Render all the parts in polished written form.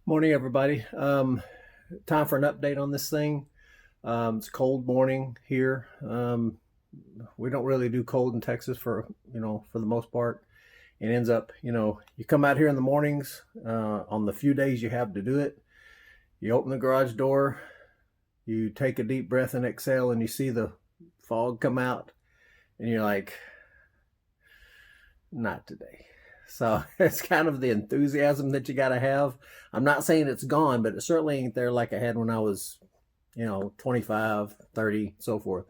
Morning, everybody. Time for an update on this thing. It's a cold morning here. We don't really do cold in Texas for the most part. It ends up, you come out here in the mornings on the few days you have to do it. You open the garage door, you take a deep breath and exhale, and you see the fog come out, and you're like, not today. So it's kind of the enthusiasm that you got to have. I'm not saying it's gone, but it certainly ain't there like I had when I was, 25, 30, so forth.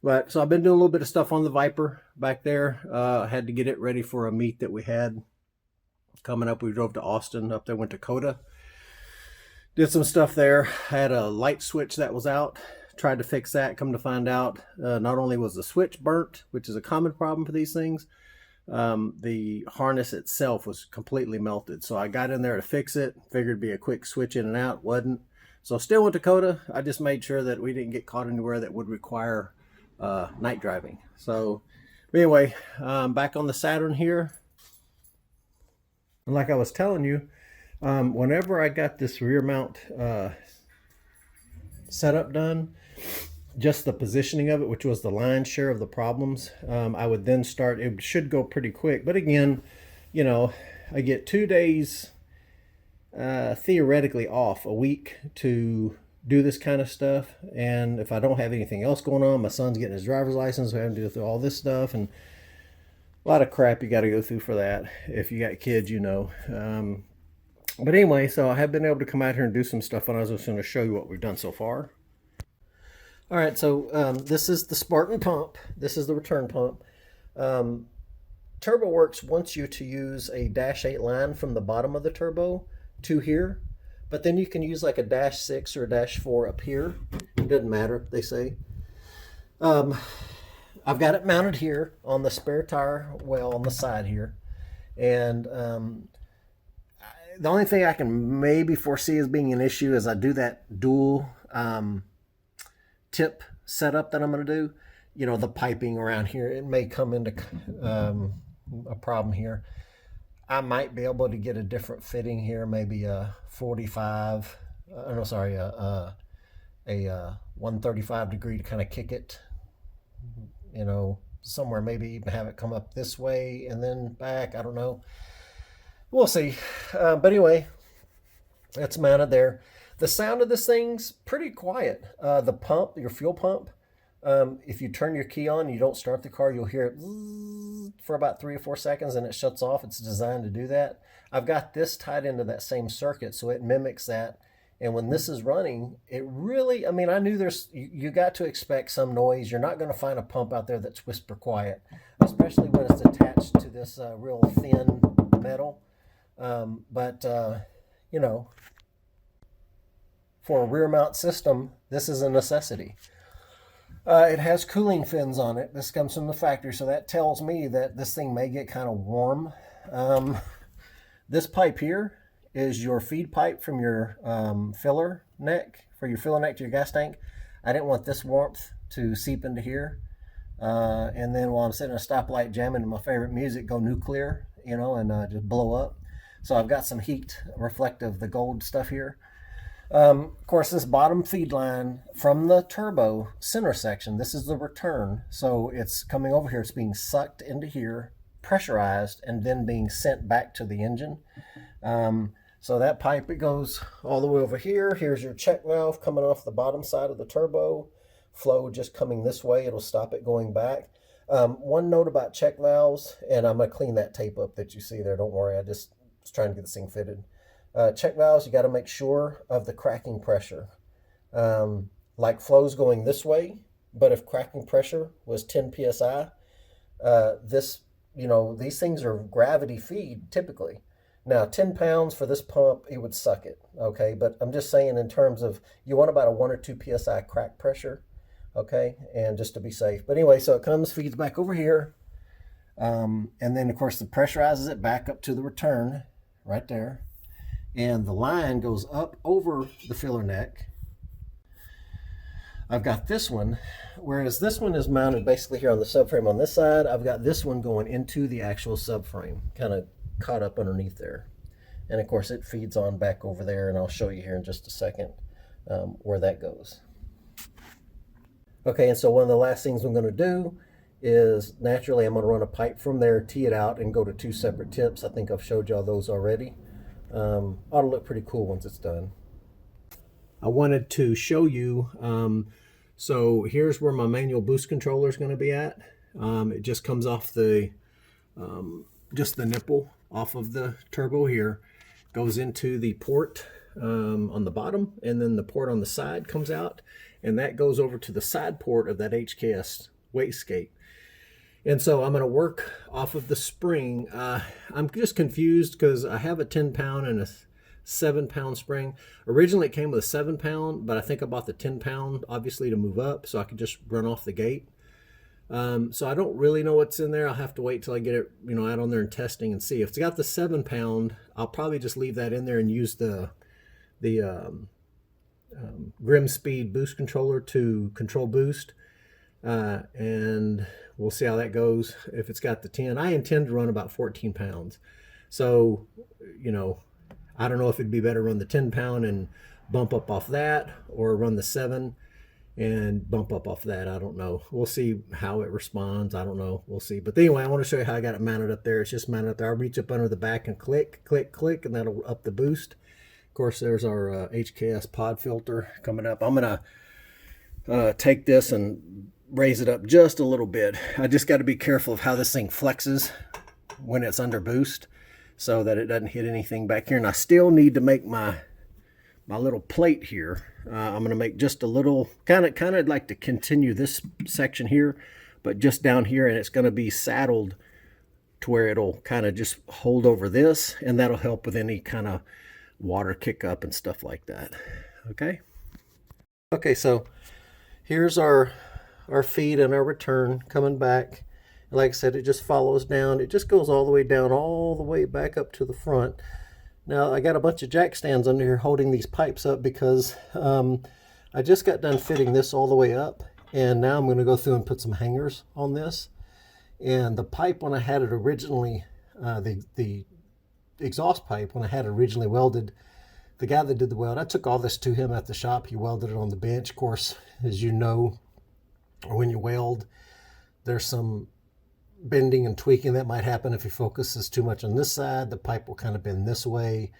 But so I've been doing a little bit of stuff on the Viper back there. I had to get it ready for a meet that we had coming up. We drove to Austin, up there, went to Coda. Did some stuff there. I had a light switch that was out. Tried to fix that. Come to find out, not only was the switch burnt, which is a common problem for these things, the harness itself was completely melted. So I got in there to fix it. Figured it'd be a quick switch in and out. Wasn't. So still went to Coda. I just made sure that we didn't get caught anywhere that would require night driving. So anyway, back on the Saturn here. And like I was telling you, whenever I got this rear mount setup done, just the positioning of it, which was the lion's share of the problems, I would then start. It should go pretty quick. But again, I get 2 days theoretically off a week to do this kind of stuff. And if I don't have anything else going on, my son's getting his driver's license, we have to go through all this stuff, and a lot of crap you got to go through for that. If you got kids, but anyway, so I have been able to come out here and do some stuff, and I was just going to show you what we've done so far. All right, so this is the Spartan pump. This is the return pump. TurboWorks wants you to use a -8 line from the bottom of the turbo to here, but then you can use like a -6 or a -4 up here. It doesn't matter, they say. I've got it mounted here on the spare tire well on the side here, and the only thing I can maybe foresee as being an issue is I do that dual tip setup that I'm going to do. The piping around here, it may come into a problem here. I might be able to get a different fitting here, maybe a 45, no, sorry, a 135 degree to kind of kick it, somewhere, maybe even have it come up this way and then back. I don't know. We'll see. But anyway, it's mounted there. The sound of this thing's pretty quiet. The pump, your fuel pump, if you turn your key on and you don't start the car, you'll hear it for about 3 or 4 seconds and it shuts off. It's designed to do that. I've got this tied into that same circuit, so it mimics that. And when this is running, it really, I knew you got to expect some noise. You're not going to find a pump out there that's whisper quiet, especially when it's attached to this real thin metal. But for a rear mount system, this is a necessity. It has cooling fins on it. This comes from the factory, so that tells me that this thing may get kind of warm. This pipe here is your feed pipe from your filler neck, for your filler neck to your gas tank. I didn't want this warmth to seep into here. And then while I'm sitting at a stoplight jamming to my favorite music, go nuclear, and just blow up. So I've got some heat reflective, the gold stuff here. Of course, this bottom feed line from the turbo center section, this is the return. So it's coming over here. It's being sucked into here, pressurized, and then being sent back to the engine. So that pipe, it goes all the way over here. Here's your check valve coming off the bottom side of the turbo. Flow just coming this way. It'll stop it going back. One note about check valves, and I'm going to clean that tape up that you see there. Don't worry, I just was trying to get this thing fitted. Check valves, you got to make sure of the cracking pressure. Like flow's going this way, but if cracking pressure was 10 psi, these things are gravity feed typically. Now, 10 pounds for this pump, it would suck it, okay? But I'm just saying in terms of, you want about a 1 or 2 psi crack pressure, okay? And just to be safe. But anyway, so it comes, feeds back over here. And then, of course, it pressurizes it back up to the return right there. And the line goes up over the filler neck. I've got this one, whereas this one is mounted basically here on the subframe on this side. I've got this one going into the actual subframe, kind of caught up underneath there. And of course it feeds on back over there, and I'll show you here in just a second where that goes. Okay, and so one of the last things I'm going to do is, naturally, I'm going to run a pipe from there, tee it out, and go to 2 separate tips. I think I've showed y'all those already. Ought to look pretty cool once it's done. I wanted to show you, so here's where my manual boost controller is going to be at. It just comes off the, just the nipple off of the turbo here, goes into the port on the bottom, and then the port on the side comes out, and that goes over to the side port of that HKS wastegate. And so I'm going to work off of the spring. I'm just confused because I have a 10-pound and a 7-pound spring. Originally it came with a 7-pound, but I think I bought the 10-pound obviously to move up so I could just run off the gate. So I don't really know what's in there. I'll have to wait till I get it, out on there and testing and see. If it's got the 7-pound, I'll probably just leave that in there and use the Grim Speed boost controller to control boost. And we'll see how that goes. If it's got the 10, I intend to run about 14 pounds. So, I don't know if it'd be better to run the 10-pound and bump up off that, or run the 7 and bump up off that. I don't know. We'll see how it responds. I don't know. We'll see. But anyway, I want to show you how I got it mounted up there. It's just mounted up there. I'll reach up under the back and click, click, click, and that'll up the boost. Of course, there's our HKS pod filter coming up. I'm going to take this and raise it up just a little bit. I just got to be careful of how this thing flexes when it's under boost so that it doesn't hit anything back here. And I still need to make my little plate here. I'm going to make just a little, kind of like to continue this section here, but just down here, and it's going to be saddled to where it'll kind of just hold over this, and that'll help with any kind of water kick up and stuff like that. Okay, so here's our feed and our return coming back. And like I said, it just follows down. It just goes all the way down, all the way back up to the front. Now I got a bunch of jack stands under here holding these pipes up because I just got done fitting this all the way up, and now I'm going to go through and put some hangers on this. And the pipe, when I had it originally, the exhaust pipe, when I had it originally welded, the guy that did the weld, I took all this to him at the shop. He welded it on the bench. Of course, as you know, when you weld, there's some bending and tweaking that might happen. If you focus too much on this side, the pipe will kind of bend this way.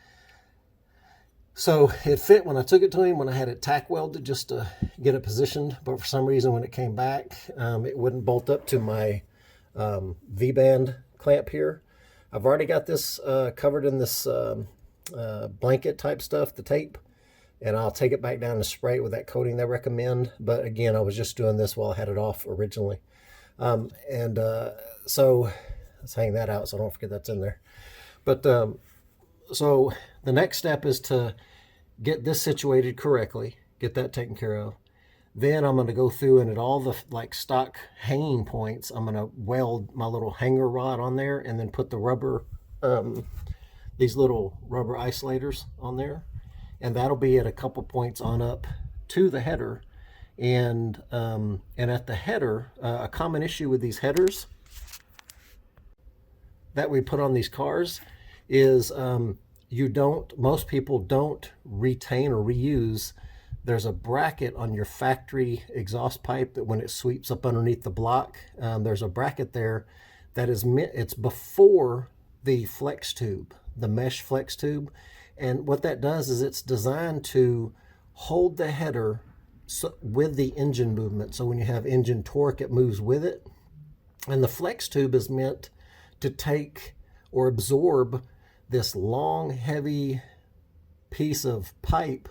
So it fit when I took it to him, when I had it tack welded just to get it positioned. But for some reason, when it came back, it wouldn't bolt up to my V-band clamp here. I've already got this covered in this blanket type stuff, the tape, and I'll take it back down and spray it with that coating they recommend. But again, I was just doing this while I had it off originally. So let's hang that out so I don't forget that's in there. But so the next step is to get this situated correctly, get that taken care of. Then I'm going to go through, and at all the stock hanging points, I'm going to weld my little hanger rod on there, and then put the rubber, these little rubber isolators on there. And that'll be at a couple points on up to the header. And at the header, a common issue with these headers that we put on these cars is most people don't retain or reuse. There's a bracket on your factory exhaust pipe that when it sweeps up underneath the block, there's a bracket there that is it's before the flex tube, the mesh flex tube. And what that does is it's designed to hold the header with the engine movement. So when you have engine torque, it moves with it. And the flex tube is meant to take or absorb this long, heavy piece of pipe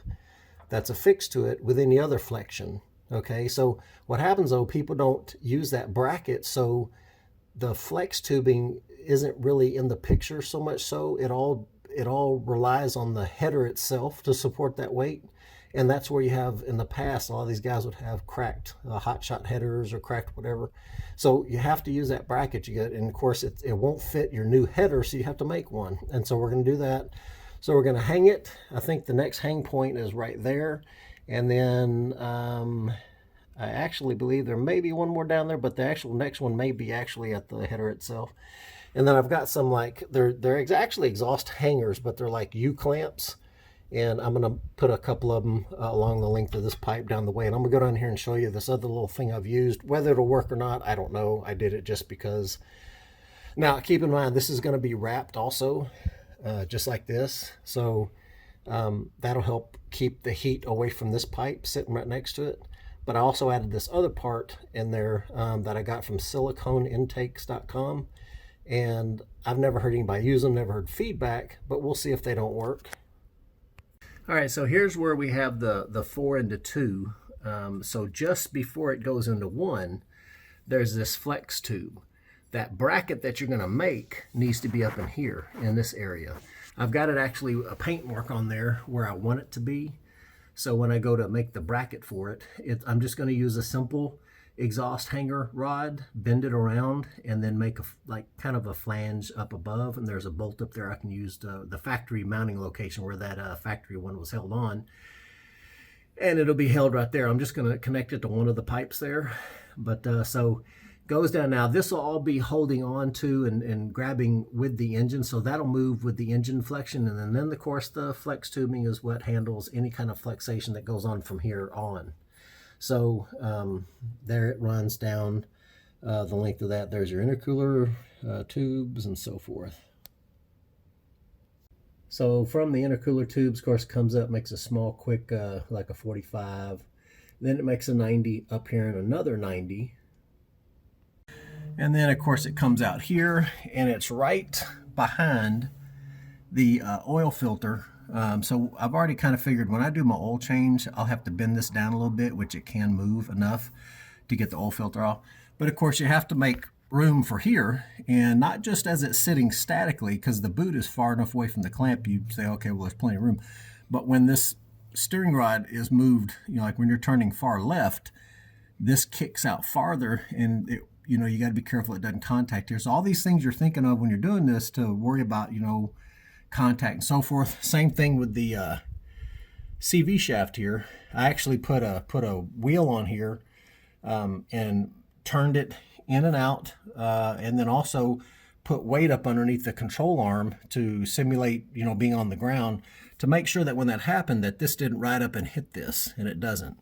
that's affixed to it with any other flexion. Okay, so what happens though, people don't use that bracket, so the flex tubing isn't really in the picture so much. So it all relies on the header itself to support that weight. And that's where you have, in the past, a lot of these guys would have cracked hot shot headers or cracked whatever. So you have to use that bracket you get. And of course, it won't fit your new header, so you have to make one. And so we're going to do that. So we're going to hang it. I think the next hang point is right there. And then I actually believe there may be one more down there, but the actual next one may be actually at the header itself. And then I've got some like, they're actually exhaust hangers, but they're like U-clamps. And I'm going to put a couple of them along the length of this pipe down the way. And I'm going to go down here and show you this other little thing I've used. Whether it'll work or not, I don't know. I did it just because. Now, keep in mind, this is going to be wrapped also, just like this. So that'll help keep the heat away from this pipe sitting right next to it. But I also added this other part in there that I got from siliconeintakes.com. And I've never heard anybody use them, never heard feedback, but we'll see if they don't work. All right, so here's where we have the 4 into 2. So just before it goes into 1, there's this flex tube. That bracket that you're going to make needs to be up in here in this area. I've got it actually a paint mark on there where I want it to be. So when I go to make the bracket for it, I'm just going to use a simple exhaust hanger rod, bend it around, and then make like kind of a flange up above. And there's a bolt up there I can use the factory mounting location where that factory one was held on. And it'll be held right there. I'm just going to connect it to one of the pipes there. But so goes down now. This will all be holding on to and grabbing with the engine. So that'll move with the engine flexion. And then of course, the flex tubing is what handles any kind of flexation that goes on from here on. So there it runs down the length of that. There's your intercooler tubes and so forth. So from the intercooler tubes, of course, comes up, makes a small, quick, like a 45. Then it makes a 90 up here and another 90. And then, of course, it comes out here, and it's right behind the oil filter. So I've already kind of figured when I do my oil change, I'll have to bend this down a little bit, which it can move enough to get the oil filter off. But of course, you have to make room for here, and not just as it's sitting statically, because the boot is far enough away from the clamp, you say, okay, well, there's plenty of room. But when this steering rod is moved, you know, like when you're turning far left, this kicks out farther, and it, you know, you got to be careful it doesn't contact here. So all these things you're thinking of when you're doing this to worry about, you know, contact and so forth. Same thing with the CV shaft here. I actually put a wheel on here and turned it in and out, and then also put weight up underneath the control arm to simulate, you know, being on the ground, to make sure that when that happened, that this didn't ride up and hit this, and it doesn't.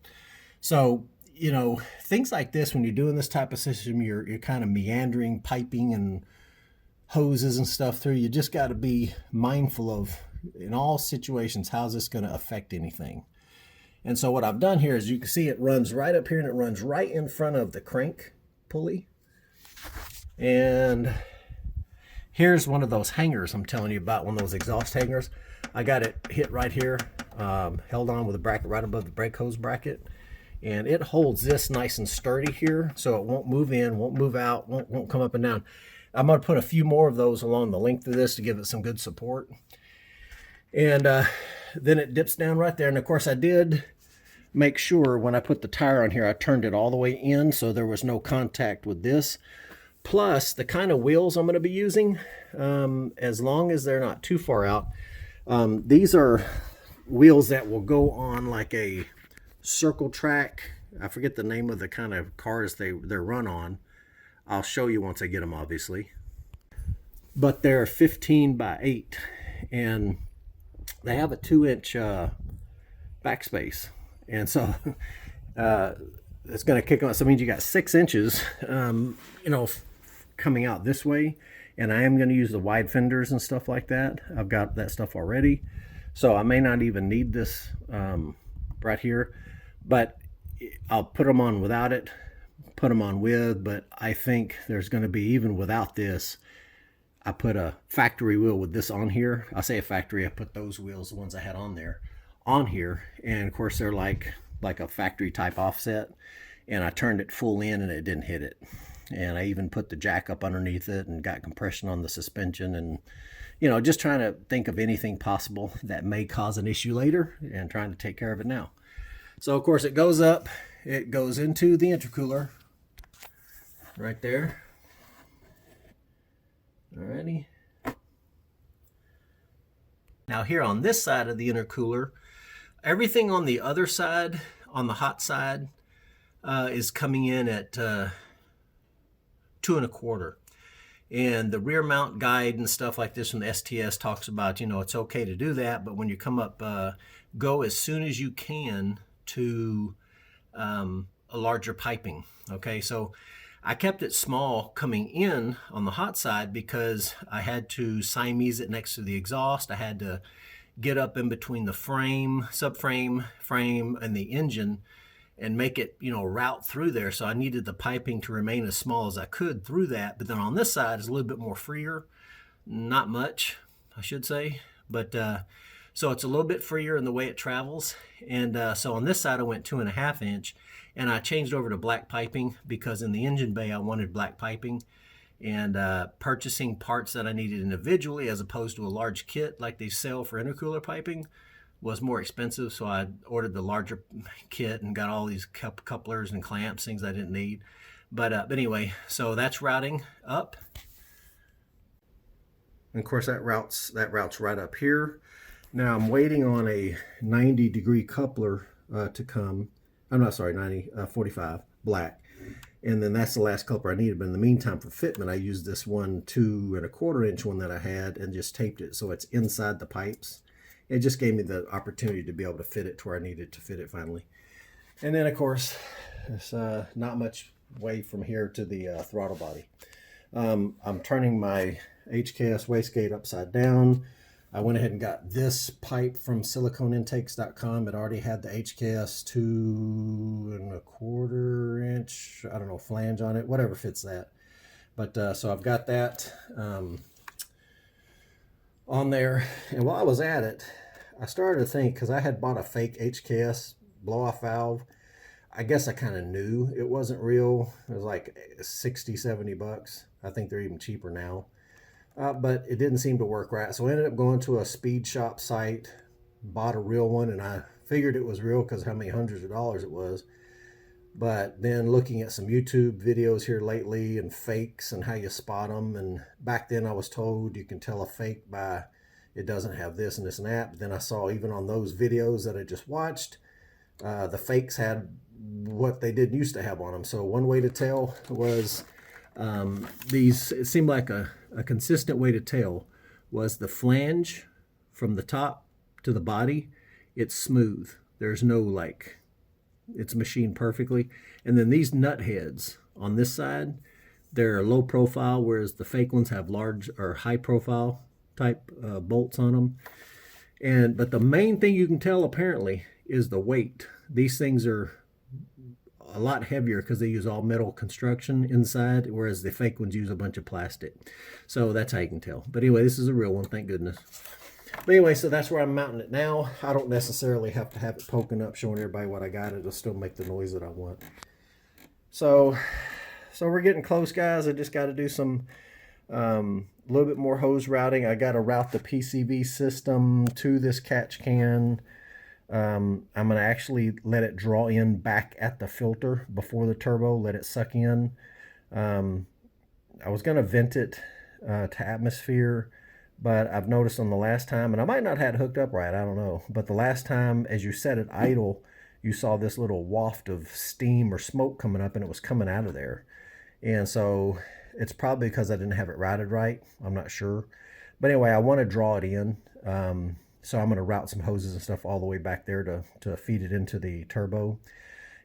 So, you know, things like this, when you're doing this type of system, you're kind of meandering, piping and hoses and stuff through. You just got to be mindful of, in all situations, how's this going to affect anything. And so what I've done here is, you can see it runs right up here, and it runs right in front of the crank pulley. And here's one of those hangers I'm telling you about, one of those exhaust hangers. I got it hit right here, held on with a bracket right above the brake hose bracket. And it holds this nice and sturdy here, so it won't move in, won't move out, won't come up and down. I'm going to put a few more of those along the length of this to give it some good support. And then it dips down right there. And of course, I did make sure when I put the tire on here, I turned it all the way in so there was no contact with this. Plus, the kind of wheels I'm going to be using, as long as they're not too far out, these are wheels that will go on like a circle track. I forget the name of the kind of cars they're run on. I'll show you once I get them, obviously. But they're 15 by 8, and they have a 2-inch backspace. And so it's going to kick on. So it means you got 6 inches, you know, coming out this way. And I am going to use the wide fenders and stuff like that. I've got that stuff already. So I may not even need this right here. But I'll put them on without it, put them on with, but I think there's going to be, even without this, I put a factory wheel with this on here. I say a factory, I put those wheels, the ones I had on there, on here. And of course they're like a factory type offset. And I turned it full in and it didn't hit it. And I even put the jack up underneath it and got compression on the suspension, and, you know, just trying to think of anything possible that may cause an issue later and trying to take care of it now. So of course it goes up, it goes into the intercooler right there. Alrighty. Now here on this side of the intercooler, everything on the other side, on the hot side, is coming in at 2 1/4. And the rear mount guide and stuff like this from the STS talks about, you know, it's okay to do that, but when you come up, go as soon as you can to a larger piping. Okay, so I kept it small coming in on the hot side because I had to Siamese it next to the exhaust. I had to get up in between the frame, subframe, frame, and the engine and make it, you know, route through there. So I needed the piping to remain as small as I could through that. But then on this side is a little bit more freer. Not much, I should say. But so it's a little bit freer in the way it travels. And so on this side, I went 2.5 inch, and I changed over to black piping because in the engine bay, I wanted black piping. And purchasing parts that I needed individually as opposed to a large kit like they sell for intercooler piping was more expensive, so I ordered the larger kit and got all these couplers and clamps, things I didn't need. But anyway, so that's routing up. And of course that routes right up here. Now I'm waiting on a 90-degree coupler to come. I'm not sorry, 45 black. And then that's the last coupler I needed. But in the meantime, for fitment, I used this 2.25 inch one that I had and just taped it so it's inside the pipes. It just gave me the opportunity to be able to fit it to where I needed to fit it finally. And then, of course, it's not much way from here to the throttle body. I'm turning my HKS wastegate upside down. I went ahead and got this pipe from siliconeintakes.com. It already had the HKS 2.25 inch, I don't know, flange on it, whatever fits that. But so I've got that on there. And while I was at it, I started to think, because I had bought a fake HKS blow-off valve. I guess I kind of knew it wasn't real. It was like 60, 70 bucks. I think they're even cheaper now. But it didn't seem to work right. So I ended up going to a speed shop site, bought a real one, and I figured it was real because how many hundreds of dollars it was. But then looking at some YouTube videos here lately and fakes and how you spot them. And back then I was told you can tell a fake by it doesn't have this and this and that. But then I saw even on those videos that I just watched, the fakes had what they didn't used to have on them. So one way to tell was it seemed like a consistent way to tell was the flange from the top to the body. It's smooth. There's no like, it's machined perfectly. And then these nut heads on this side, they're low profile, whereas the fake ones have large or high profile type bolts on them. But the main thing you can tell apparently is the weight. These things are a lot heavier because they use all metal construction inside, whereas the fake ones use a bunch of plastic. So that's how you can tell. But anyway, this is a real one, thank goodness. But anyway, so that's where I'm mounting it now. I don't necessarily have to have it poking up, showing everybody what I got. It'll still make the noise that I want. So we're getting close, guys. I just got to do some little bit more hose routing. I got to route the PCV system to this catch can. I'm going to actually let it draw in back at the filter before the turbo, let it suck in. I was going to vent it to atmosphere, but I've noticed on the last time, and I might not have it hooked up right, I don't know, but the last time as you set it idle, you saw this little waft of steam or smoke coming up, and it was coming out of there. And so it's probably because I didn't have it routed right. I'm not sure. But anyway, I want to draw it in. So I'm going to route some hoses and stuff all the way back there to feed it into the turbo.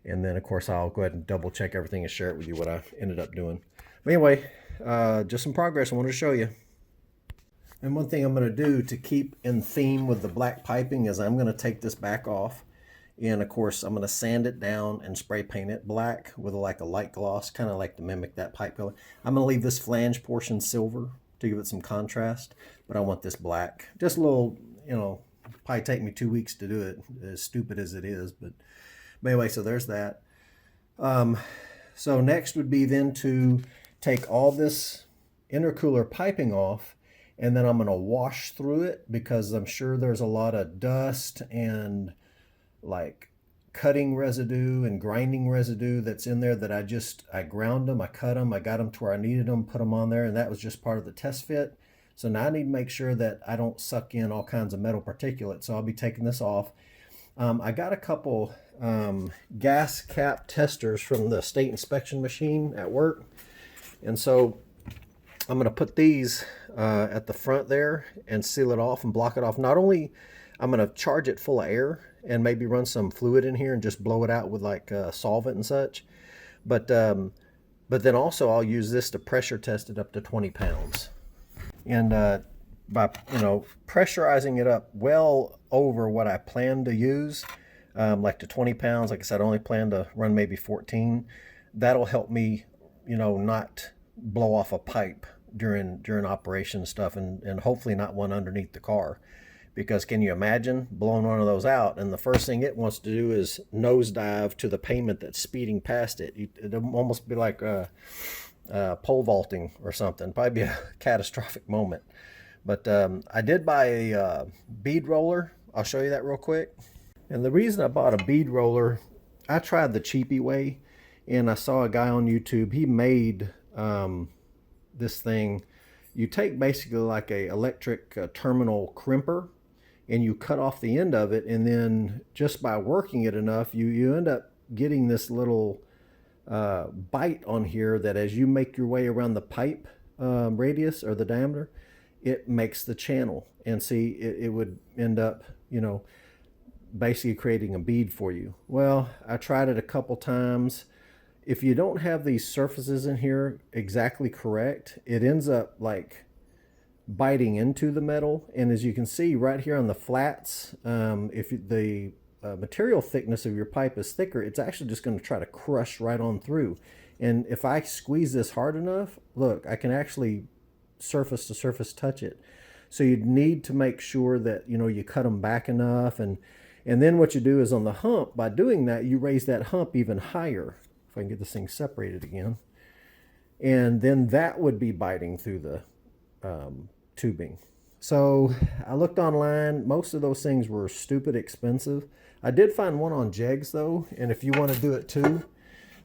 And then, of course, I'll go ahead and double check everything and share it with you what I ended up doing. But anyway, just some progress I wanted to show you. And one thing I'm going to do to keep in theme with the black piping is I'm going to take this back off. And, of course, I'm going to sand it down and spray paint it black with like a light gloss, kind of like to mimic that pipe color. I'm going to leave this flange portion silver to give it some contrast, but I want this black. Just a little, probably take me 2 weeks to do it, as stupid as it is. But anyway, so there's that. So next would be then to take all this intercooler piping off, and then I'm going to wash through it because I'm sure there's a lot of dust and like cutting residue and grinding residue that's in there that I ground them, I cut them, I got them to where I needed them, put them on there, and that was just part of the test fit. So now I need to make sure that I don't suck in all kinds of metal particulates. So I'll be taking this off. I got a couple gas cap testers from the state inspection machine at work. And so I'm going to put these at the front there and seal it off and block it off. Not only I'm going to charge it full of air and maybe run some fluid in here and just blow it out with like solvent and such, but then also I'll use this to pressure test it up to 20 pounds. And by pressurizing it up well over what I plan to use, like to 20 pounds, like I said, I only plan to run maybe 14. That'll help me, not blow off a pipe during operation stuff, and hopefully not one underneath the car. Because can you imagine blowing one of those out and the first thing it wants to do is nosedive to the pavement that's speeding past it? It'd almost be like pole vaulting or something. Probably be a catastrophic moment. But I did buy a bead roller. I'll show you that real quick. And the reason I bought a bead roller, I tried the cheapy way, and I saw a guy on YouTube. He made this thing. You take basically like a electric terminal crimper, and you cut off the end of it, and then just by working it enough, you end up getting this little bite on here that as you make your way around the pipe radius or the diameter, it makes the channel. And see, it would end up, basically creating a bead for you. Well, I tried it a couple times. If you don't have these surfaces in here exactly correct, it ends up like biting into the metal. And as you can see right here on the flats, if the material thickness of your pipe is thicker, it's actually just going to try to crush right on through. And if I squeeze this hard enough, look, I can actually surface to surface touch it. So you'd need to make sure that you cut them back enough, and then what you do is on the hump, by doing that, you raise that hump even higher. If I can get this thing separated again, and then that would be biting through the tubing. So I looked online. Most of those things were stupid expensive. I did find one on Jegs though, and if you want to do it too,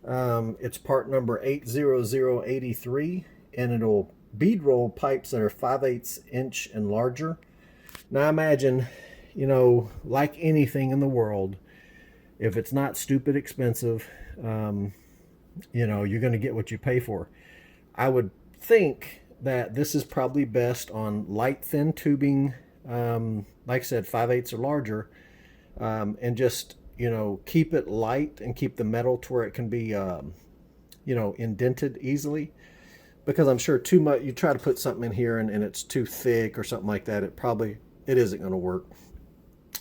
it's part number 80083, and it'll bead roll pipes that are 5/8 inch and larger. Now imagine, like anything in the world, if it's not stupid expensive, you're going to get what you pay for. I would think that this is probably best on light thin tubing, like I said, 5/8 or larger, and just keep it light and keep the metal to where it can be indented easily. Because I'm sure too much, you try to put something in here and it's too thick or something like that, it isn't going to work.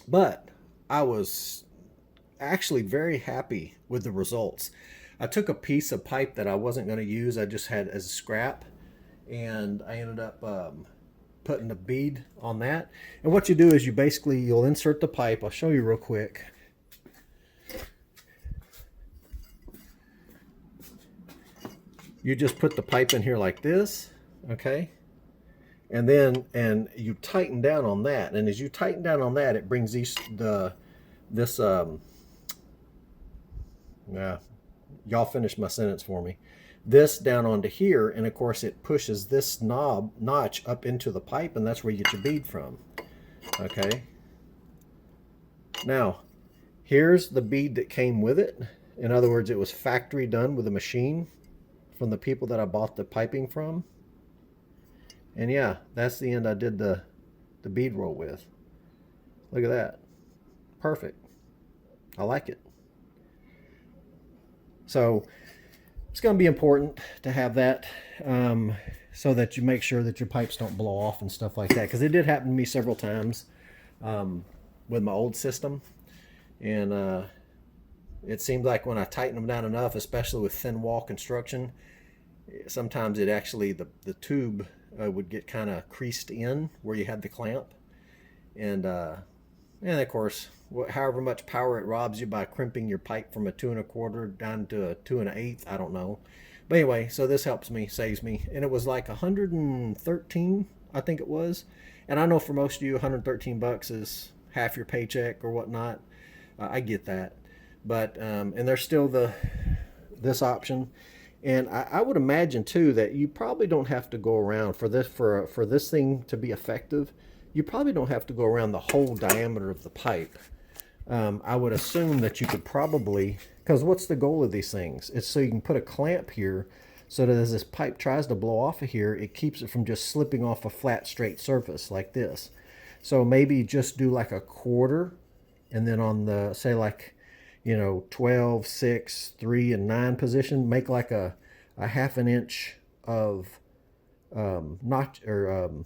But I was actually very happy with the results. I took a piece of pipe that I wasn't going to use, I just had as a scrap, and I ended up putting the bead on that. And what you do is you'll insert the pipe. I'll show you real quick. You just put the pipe in here like this, okay? And you tighten down on that. And as you tighten down on that, it brings y'all finish my sentence for me. This down onto here, and of course it pushes this notch up into the pipe, and that's where you get your bead from, okay? Now, here's the bead that came with it. In other words, it was factory done with a machine from the people that I bought the piping from. And yeah, that's the end I did the bead roll with. Look at that. Perfect. I like it. So it's going to be important to have that, so that you make sure that your pipes don't blow off and stuff like that. Because it did happen to me several times with my old system. And it seemed like when I tightened them down enough, especially with thin wall construction, sometimes it actually, the tube would get kind of creased in where you had the clamp. And of course, however much power it robs you by crimping your pipe from a 2 1/4 down to a 2 1/8, I don't know. But anyway, so this helps me, saves me. And it was like 113, I think it was. And I know for most of you, 113 bucks is half your paycheck or whatnot. I get that. But, and there's still this option. And I would imagine too that you probably don't have to go around for this thing to be effective. You probably don't have to go around the whole diameter of the pipe. I would assume that you could probably, because what's the goal of these things? It's so you can put a clamp here so that as this pipe tries to blow off of here, it keeps it from just slipping off a flat, straight surface like this. So maybe just do like a quarter, and then on the, say like, 12, 6, 3, and 9 position, make like a half an inch of notch or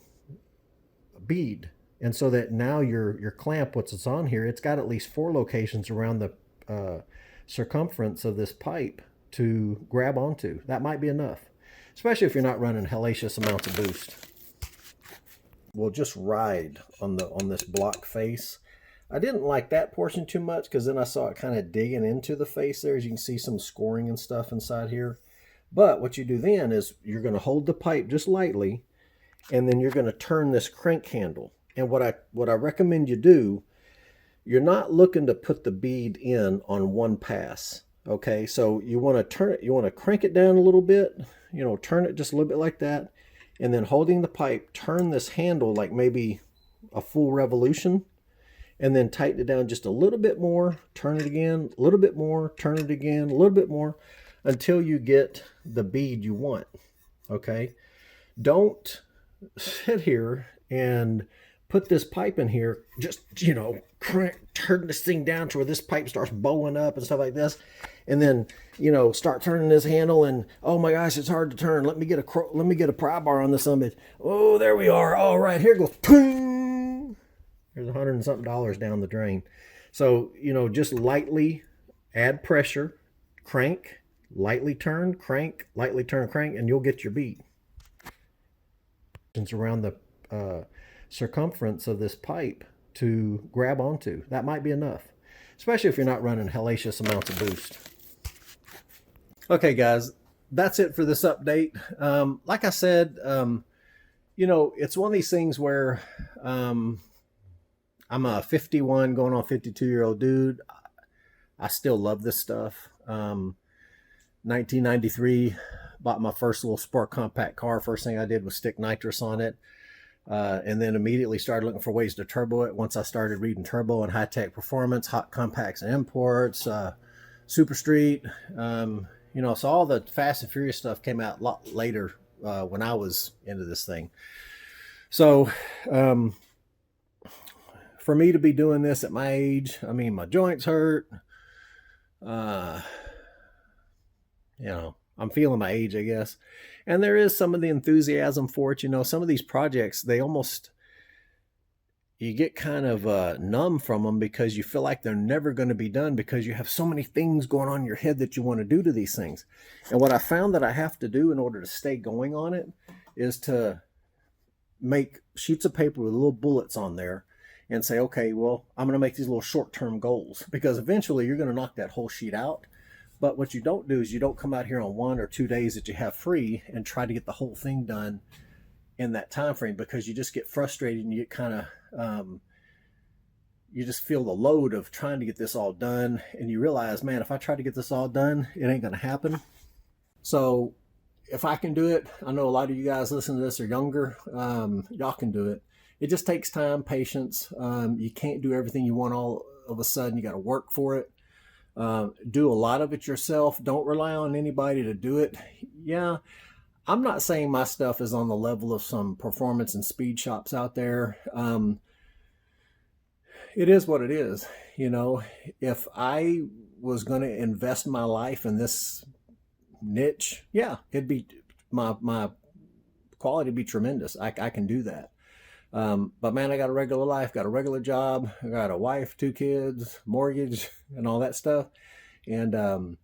bead. And so that now your clamp, what's it's on here, it's got at least 4 locations around the circumference of this pipe to grab onto. That might be enough, especially if you're not running hellacious amounts of boost. We'll just ride on this block face. I didn't like that portion too much because then I saw it kind of digging into the face there. As you can see, some scoring and stuff inside here. But what you do then is you're going to hold the pipe just lightly, and then you're going to turn this crank handle. And what I recommend you do, you're not looking to put the bead in on one pass. Okay, so you want to turn it, you want to crank it down a little bit, turn it just a little bit like that, and then holding the pipe, turn this handle like maybe a full revolution, and then tighten it down just a little bit more, turn it again, a little bit more, turn it again, a little bit more, until you get the bead you want. Okay, don't sit here and put this pipe in here, just, crank, turn this thing down to where this pipe starts bowing up and stuff like this, and then, start turning this handle, and oh my gosh, it's hard to turn. Let me get a pry bar on this summit. Oh, there we are. All right, here goes. Ping! There's $100 and something down the drain. So, just lightly add pressure, crank, lightly turn, crank, lightly turn, crank, and you'll get your bead. It's around the circumference of this pipe to grab onto. That might be enough, especially if you're not running hellacious amounts of boost. Okay, guys, that's it for this update. Like I said, it's one of these things where I'm a 51 going on 52-year-old dude. I still love this stuff. 1993, bought my first little sport compact car. First thing I did was stick nitrous on it. And then immediately started looking for ways to turbo it. Once I started reading turbo and high-tech performance, hot compacts and imports, Super Street, so all the Fast and Furious stuff came out a lot later when I was into this thing. So for me to be doing this at my age, my joints hurt. I'm feeling my age, I guess. And there is some of the enthusiasm for it. Some of these projects, you get kind of numb from them because you feel like they're never going to be done because you have so many things going on in your head that you want to do to these things. And what I found that I have to do in order to stay going on it is to make sheets of paper with little bullets on there and say, okay, well, I'm going to make these little short-term goals, because eventually you're going to knock that whole sheet out. But what you don't do is you don't come out here on 1 or 2 days that you have free and try to get the whole thing done in that time frame, because you just get frustrated and you get kind of you just feel the load of trying to get this all done, and you realize, man, if I try to get this all done, it ain't gonna happen. So if I can do it, I know a lot of you guys listening to this are younger, y'all can do it. It just takes time, patience. You can't do everything you want all of a sudden. You got to work for it. Do a lot of it yourself. Don't rely on anybody to do it. Yeah, I'm not saying my stuff is on the level of some performance and speed shops out there. It is what it is. If I was going to invest my life in this niche, yeah, it'd be my quality would be tremendous. I can do that. But man, I got a regular life, got a regular job, I got a wife, 2 kids, mortgage, and all that stuff. And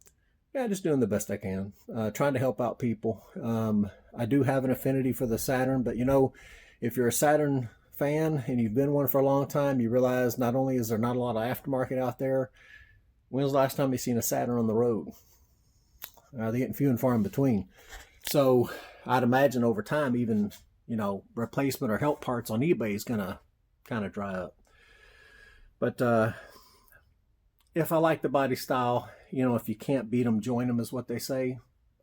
yeah, just doing the best I can, trying to help out people. I do have an affinity for the Saturn, but if you're a Saturn fan and you've been one for a long time, you realize not only is there not a lot of aftermarket out there, when was the last time you seen a Saturn on the road? They're getting few and far in between. So I'd imagine over time, even replacement or help parts on eBay is gonna kind of dry up. But if I like the body style, if you can't beat them, join them, is what they say.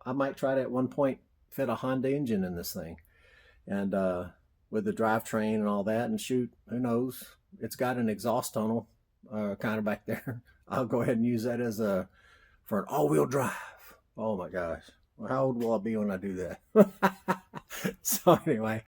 I might try to at one point fit a Honda engine in this thing, and with the drivetrain and all that, and shoot, who knows? It's got an exhaust tunnel kind of back there. I'll go ahead and use that as for an all-wheel drive. Oh my gosh, Well, how old will I be when I do that? So anyway,